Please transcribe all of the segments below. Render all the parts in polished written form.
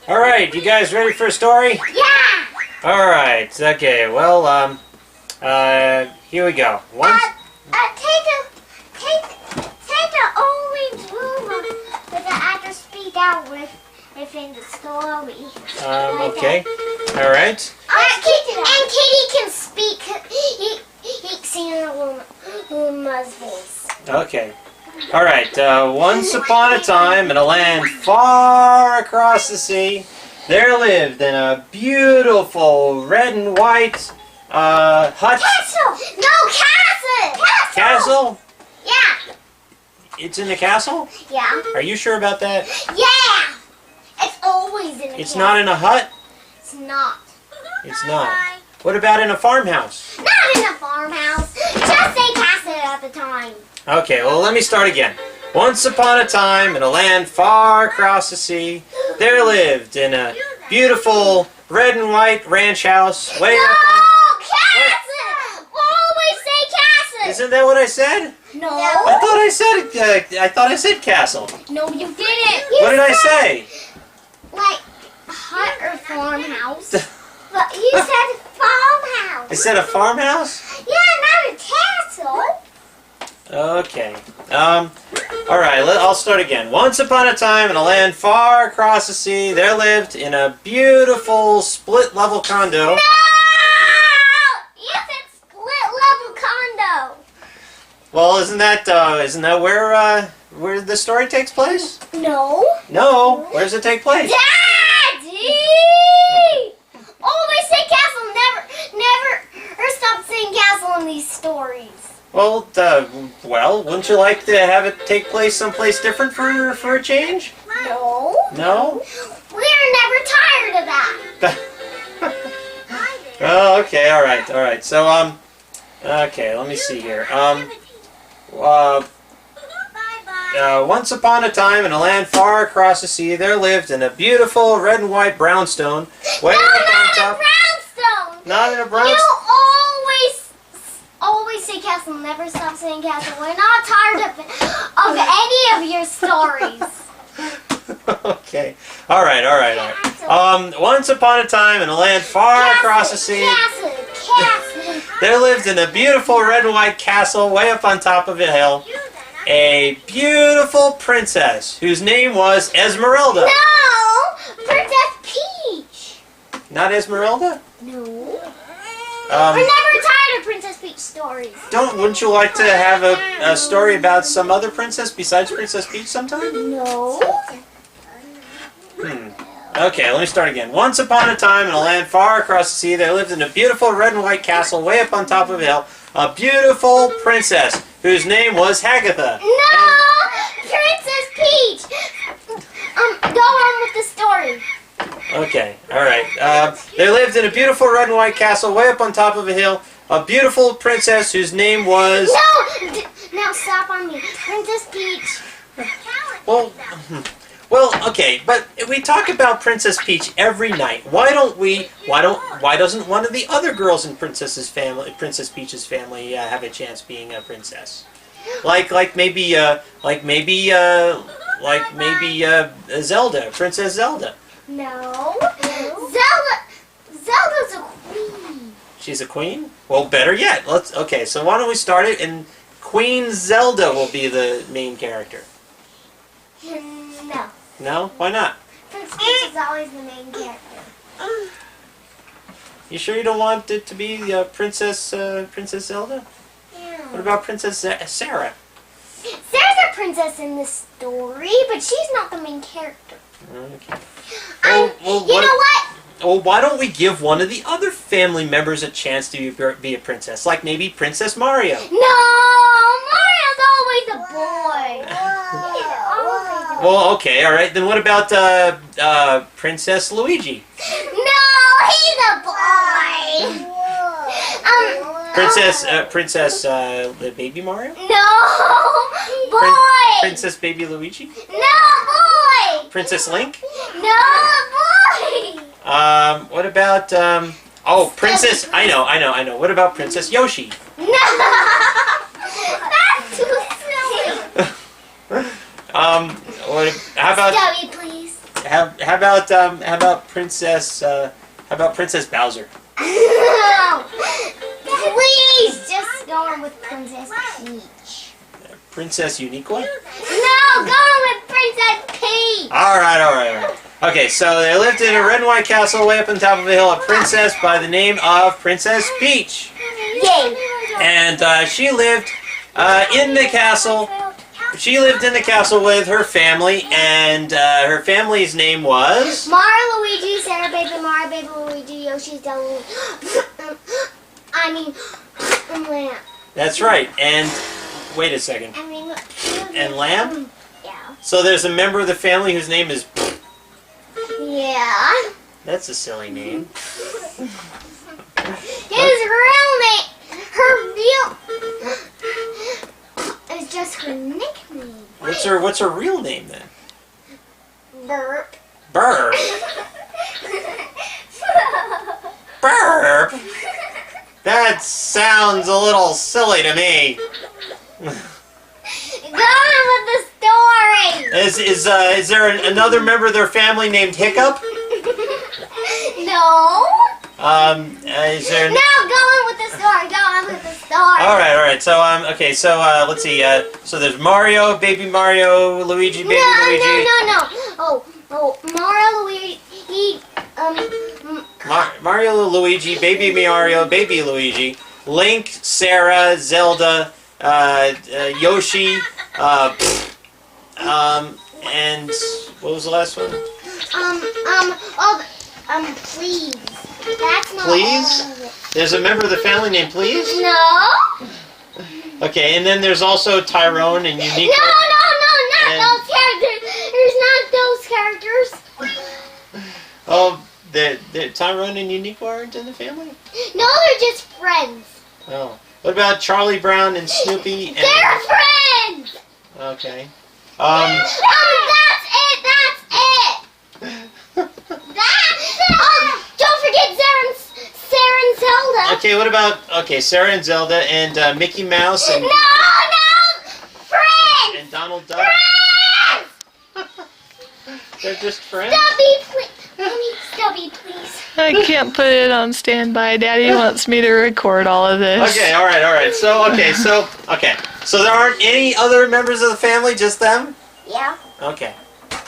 All right, you guys ready for a story? Yeah! All right. Okay. Well, here we go. Take the orange room with the actor speak out within the story. Okay. All right. And Kitty can speak. He sing Uma's voice. Okay. All right. Once upon a time, in a land far across the sea, there lived in a beautiful red and white hut. Castle! No, castle! Castle? Yeah. It's in the castle? Yeah. Are you sure about that? Yeah! It's always in the It's castle. not in a hut? It's not. It's not. What about in a farmhouse? Not in a farmhouse. Just say castle at the time. Okay, well, let me start again. Once upon a time, in a land far across the sea, there lived in a beautiful red and white ranch house. No! Castle! Always say castle! Isn't that what I said? No. I thought I said castle. No, you didn't. What did I say? Like hut or farmhouse. But you said farmhouse. I said a farmhouse? Yeah, not a castle. Okay. All right, I'll start again. Once upon a time, in a land far across the sea, there lived in a beautiful split-level condo. No! You said split-level condo. Well, isn't that where the story takes place? No. No. Where does it take place? Daddy! Always say castle. Never stop saying castle in these stories. Well, wouldn't you like to have it take place someplace different for a change? No. No? We're never tired of that. Oh, okay, all right. So, okay, let me see here. Once upon a time, in a land far across the sea, there lived in a beautiful red and white brownstone. No, not a brownstone. Not in a brownstone. You always say castle. Never stop saying castle. We're not tired of any of your stories. Okay. All right. Once upon a time, in a land far across the sea, Castle. there lived in a beautiful red and white castle way up on top of a hill, a beautiful princess whose name was Esmeralda. No, Princess Peach. Not Esmeralda? No. We're never tired of Princess Peach stories. Wouldn't you like to have a story about some other princess besides Princess Peach sometime? No. Okay, let me start again. Once upon a time, in a land far across the sea, there lived in a beautiful red and white castle way up on top of a hill, a beautiful princess whose name was Hagatha. No, Princess Peach. Go on with the story. Okay, all right. They lived in a beautiful red and white castle way up on top of a hill, a beautiful princess whose name was... No! Now stop on me. Princess Peach. Well, okay, but we talk about Princess Peach every night. Why doesn't one of the other girls in Princess Peach's family, have a chance being a princess? Like maybe Zelda, Princess Zelda. No. Zelda's a queen. She's a queen? Well, better yet. Okay, so why don't we start it and Queen Zelda will be the main character. No. No? Why not? Princess Peach is always the main character. You sure you don't want it to be Princess Zelda? Yeah. What about Princess Sarah? Sarah's a princess in this story, but she's not the main character. Okay. You know what? Well, why don't we give one of the other family members a chance to be a princess? Like maybe Princess Mario. No! Mario's always a boy. Well, okay, all right. Then what about Princess Luigi? No, he's a boy. Princess Baby Mario? No, boy. Princess Baby Luigi? No, boy. Princess Link? No, boy. What about Princess? I know. What about Princess Yoshi? No, that's too silly. How about Stubby, please. how about Princess Bowser? Please, just go on with Princess Peach. Princess Uniqua? No, go on with Princess Peach. All right. Okay, so there lived in a red and white castle way up on top of a hill a princess by the name of Princess Peach. Yay. And she lived in the castle. She lived in the castle with her family, and her family's name was Mario, Luigi, Sarah, Baby Mario, Baby Luigi, Yoshi's Devil. Lamb. That's right. And wait a second. And Lamb? Yeah. So there's a member of the family whose name is. Yeah. That's a silly name. His real name. Her real. It's just her nickname. What's her real name then? Burp. Burp. Burp. That sounds a little silly to me. Go on with the story. Is there another member of their family named Hiccup? No. Is there? No, go on with the story. Go on with the story. All right. So okay. So let's see. So there's Mario, Baby Mario, Luigi, Baby Luigi. No. Oh, Mario, Luigi. Mario, Luigi, Baby Mario, Baby Luigi, Link, Sarah, Zelda, Yoshi, and what was the last one? Please. That's not Please? all of it. There's a member of the family named Please? No. Okay, and then there's also Tyrone and Unique. No, not those characters. There's not those characters. Oh, the Tyrone and Unique aren't in the family? No, they're just friends. Oh. What about Charlie Brown and Snoopy? And... They're friends. Okay. That's it. Don't forget Sarah and Zelda. Okay, what about Sarah and Zelda and Mickey Mouse and No, friends. and Donald Duck? Friends. They're just friends. Stubby, please. I can't put it on standby. Daddy wants me to record all of this. Okay, all right. So there aren't any other members of the family, just them? Yeah. Okay.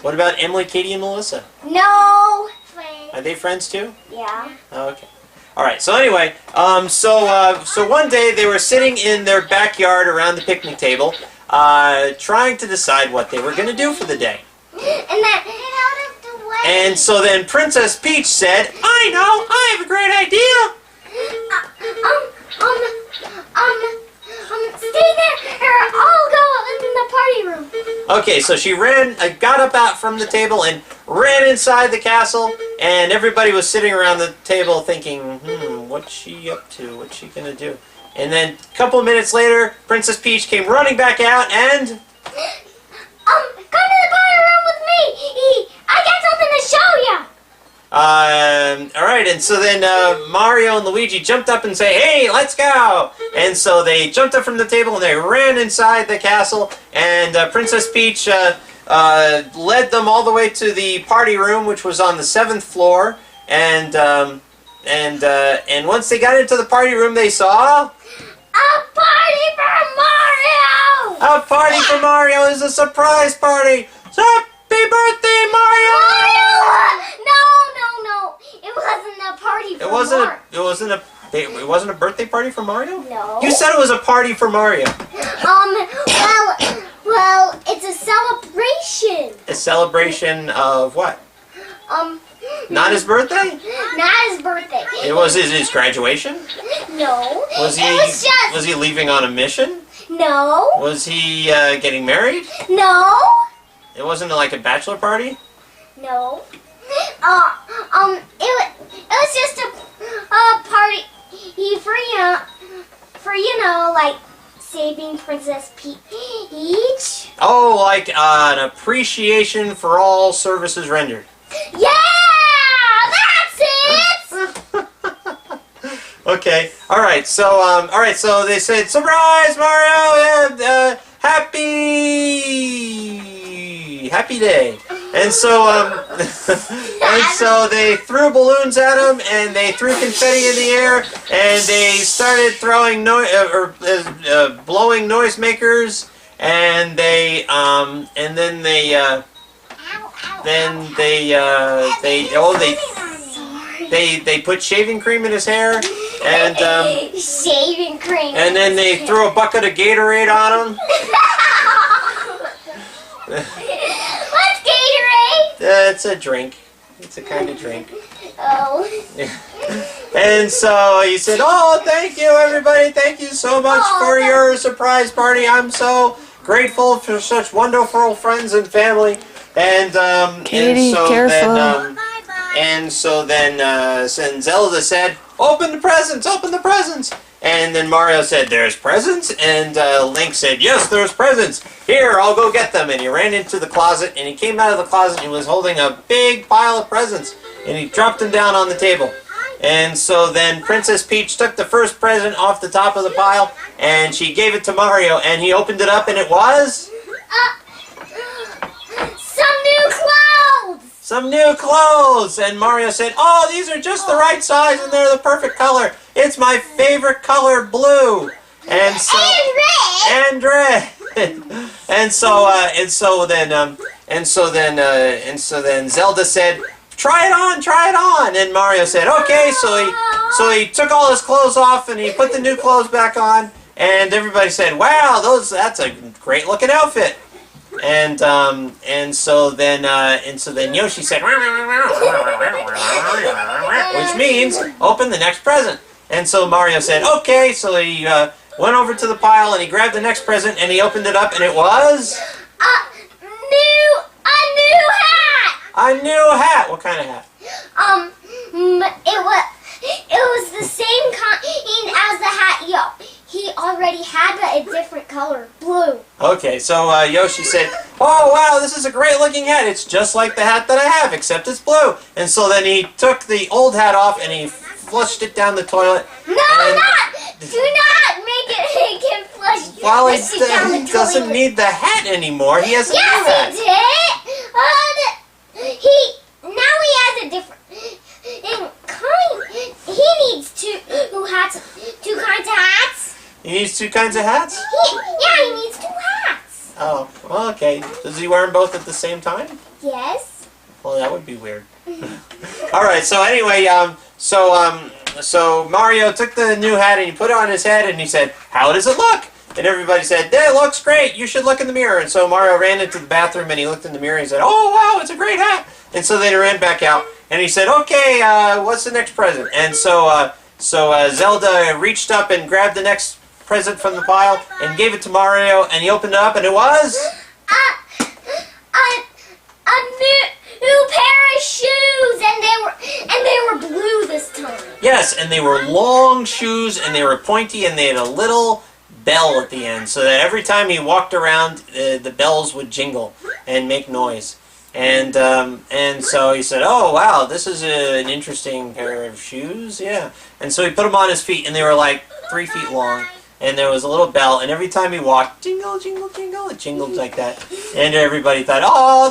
What about Emily, Katie, and Melissa? No. Friends. Are they friends too? Yeah. Okay. All right. So anyway, so one day they were sitting in their backyard around the picnic table, trying to decide what they were going to do for the day. And then get out of the way. And so then Princess Peach said, "I know, I have a great idea." Stay there, or I'll go in the party room. Okay, so she got up out from the table and ran inside the castle, and everybody was sitting around the table thinking, what's she up to? What's she gonna do? And then a couple of minutes later, Princess Peach came running back out and... Come to the party room with me. I got something to show you. Alright, and so then Mario and Luigi jumped up and say, "Hey, let's go!" And so they jumped up from the table and they ran inside the castle, and Princess Peach led them all the way to the party room, which was on the 7th floor, and once they got into the party room, they saw... A party for Mario! A party for Mario is a surprise party! Happy birthday, Mario! No. It wasn't a party for Mario. It wasn't a birthday party for Mario? No. You said it was a party for Mario. Well, it's a celebration. A celebration of what? Not his birthday? Not his birthday. It was his graduation? No. Was he leaving on a mission? No. Was he getting married? No. It wasn't like a bachelor party? No. It was just a party for like saving Princess Peach. Oh, like an appreciation for all services rendered. Yeah, that's it. Okay. All right. So they said, "Surprise, Mario! Happy day!" And so and so they threw balloons at him, and they threw confetti in the air, and they started throwing blowing noisemakers, and they and then they they put shaving cream in his hair, and shaving cream. and then they threw a bucket of Gatorade on him. What's Gatorade? It's a drink. It's a kind of drink. Oh. And so he said, "Oh, thank you, everybody. Thank you so much for your surprise party. I'm so grateful for such wonderful friends and family." And Katie, and so careful. then Zelda said, "Open the presents. Open the presents." And then Mario said, "There's presents?" And Link said, "Yes, there's presents. Here, I'll go get them." And he ran into the closet, and he came out of the closet, and he was holding a big pile of presents, and he dropped them down on the table. And so then Princess Peach took the first present off the top of the pile, and she gave it to Mario, and he opened it up, and it was... some new clothes! some new clothes! And Mario said, "Oh, these are just the right size, and they're the perfect color. It's my favorite color, blue." And so... and red! and red. and so then Zelda said, "Try it on, try it on." And Mario said, "Okay." So he took all his clothes off, and he put the new clothes back on, and everybody said, "Wow, that's a great looking outfit." And so then Yoshi said, which means open the next present. And so Mario said, "Okay." So he went over to the pile, and he grabbed the next present, and he opened it up, and it was a new hat. a new hat. What kind of hat? It was the same kind as the hat he already had, but a different color, blue. Okay, so Yoshi said, "Oh wow, this is a great looking hat. It's just like the hat that I have, except it's blue." And so then he took the old hat off, and he flushed it down the toilet. No, do not make him flush. Well, flush it down the he doesn't toilet. need the hat anymore. He has a new hat. Yes, he did. Now he has a different kind. He needs two hats, two kinds of hats. He needs two kinds of hats? He needs two hats. Oh, well, okay. Does he wear them both at the same time? Yes. Well, that would be weird. All right. So anyway, so Mario took the new hat and he put it on his head, and he said, "How does it look?" And everybody said, "It looks great. You should look in the mirror." And so Mario ran into the bathroom, and he looked in the mirror, and he said, "Oh wow, it's a great hat." And so then he ran back out, and he said, "Okay, what's the next present?" And so Zelda reached up and grabbed the next present from the pile and gave it to Mario, and he opened it up, and it was a new pair of shoes, and they were blue this time. yes, and they were long shoes, and they were pointy, and they had a little bell at the end, so that every time he walked around, the bells would jingle and make noise. And so he said, "Oh wow, this is an interesting pair of shoes, yeah." And so he put them on his feet, and they were like 3 feet long, and there was a little bell, and every time he walked, jingle, jingle, jingle, it jingled like that. And everybody thought, "Oh,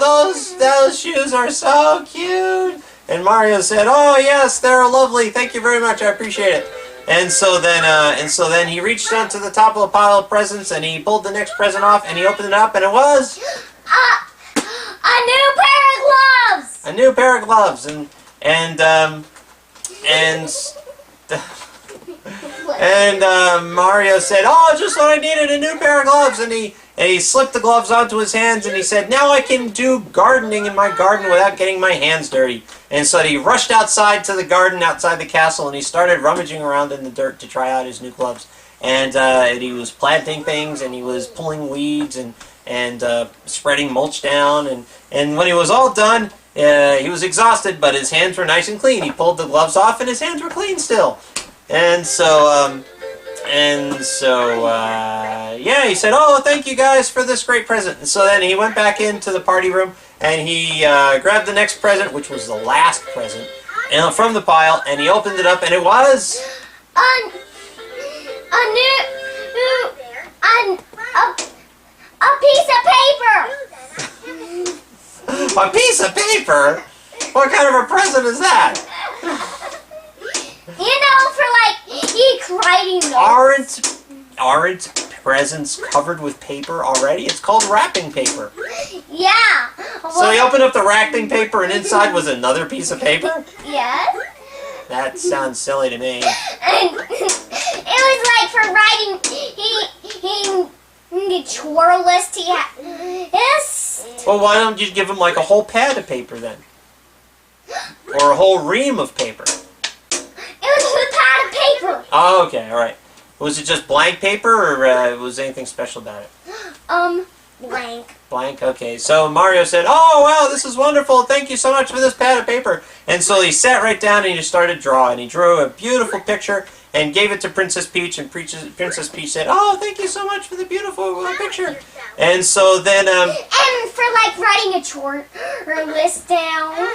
those shoes are so cute." And Mario said, "Oh yes, they're lovely. Thank you very much. I appreciate it." And so then he reached down to the top of the pile of presents, and he pulled the next present off, and he opened it up, and it was a new pair of gloves. a new pair of gloves, and Mario said, "Oh, just what I needed, a new pair of gloves." And he slipped the gloves onto his hands, and he said, "Now I can do gardening in my garden without getting my hands dirty." And so he rushed outside to the garden outside the castle, and he started rummaging around in the dirt to try out his new gloves. And he was planting things, and he was pulling weeds, and spreading mulch down. And when he was all done, he was exhausted, but his hands were nice and clean. He pulled the gloves off, and his hands were clean still. And so he said, "Oh, thank you guys for this great present." And so then he went back into the party room, and he grabbed the next present, which was the last present, from the pile, and he opened it up, and it was a piece of paper. A piece of paper? What kind of a present is that? For like each writing notes. Aren't presents covered with paper already? It's called wrapping paper. Yeah. So he opened up the wrapping paper and inside was another piece of paper? Yes. That sounds silly to me. And it was like for writing. The chore list he had. Yes. Well, why don't you give him like a whole pad of paper then? Or a whole ream of paper? It was a pad of paper. Oh, okay, all right. Was it just blank paper, or was anything special about it? Blank. Blank, okay. So Mario said, "Oh, wow, this is wonderful. Thank you so much for this pad of paper." And so he sat right down and he just started drawing. He drew a beautiful picture and gave it to Princess Peach, and Princess Peach said, "Oh, thank you so much for the beautiful picture." And so then, And for like writing a chore list down.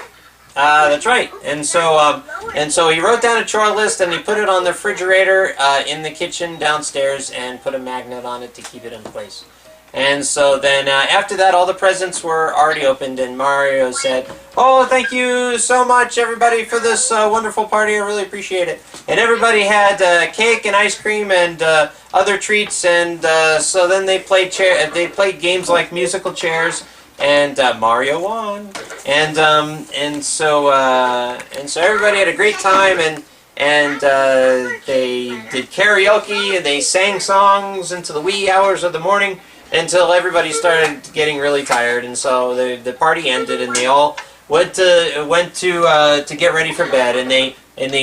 that's right. And so he wrote down a chore list and he put it on the refrigerator in the kitchen downstairs and put a magnet on it to keep it in place. And so then after that, all the presents were already opened, and Mario said, "Oh, thank you so much, everybody, for this wonderful party. I really appreciate it." And everybody had cake and ice cream and other treats, and so then they played games like musical chairs, and Mario won. And so everybody had a great time, and they did karaoke and they sang songs into the wee hours of the morning, until everybody started getting really tired, and so the party ended, and they all went to get ready for bed, and they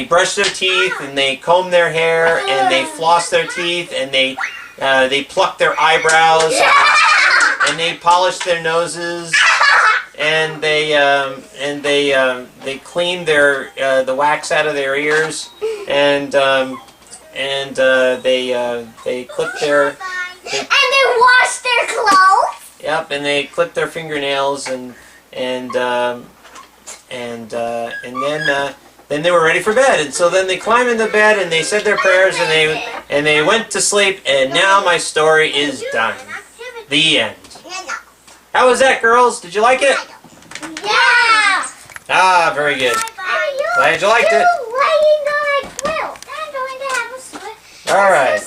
brushed their teeth, and they combed their hair, and they flossed their teeth, and they plucked their eyebrows, and they polished their noses, and they cleaned the wax out of their ears, and they clipped their. And they washed their clothes. Yep, and they clipped their fingernails, and then they were ready for bed. And so then they climbed into bed and they said their prayers and they went to sleep. And now my story is done. The end. How was that, girls? Did you like it? Yeah. Ah, very good. Glad you liked it. I'm going to have a swim. All right.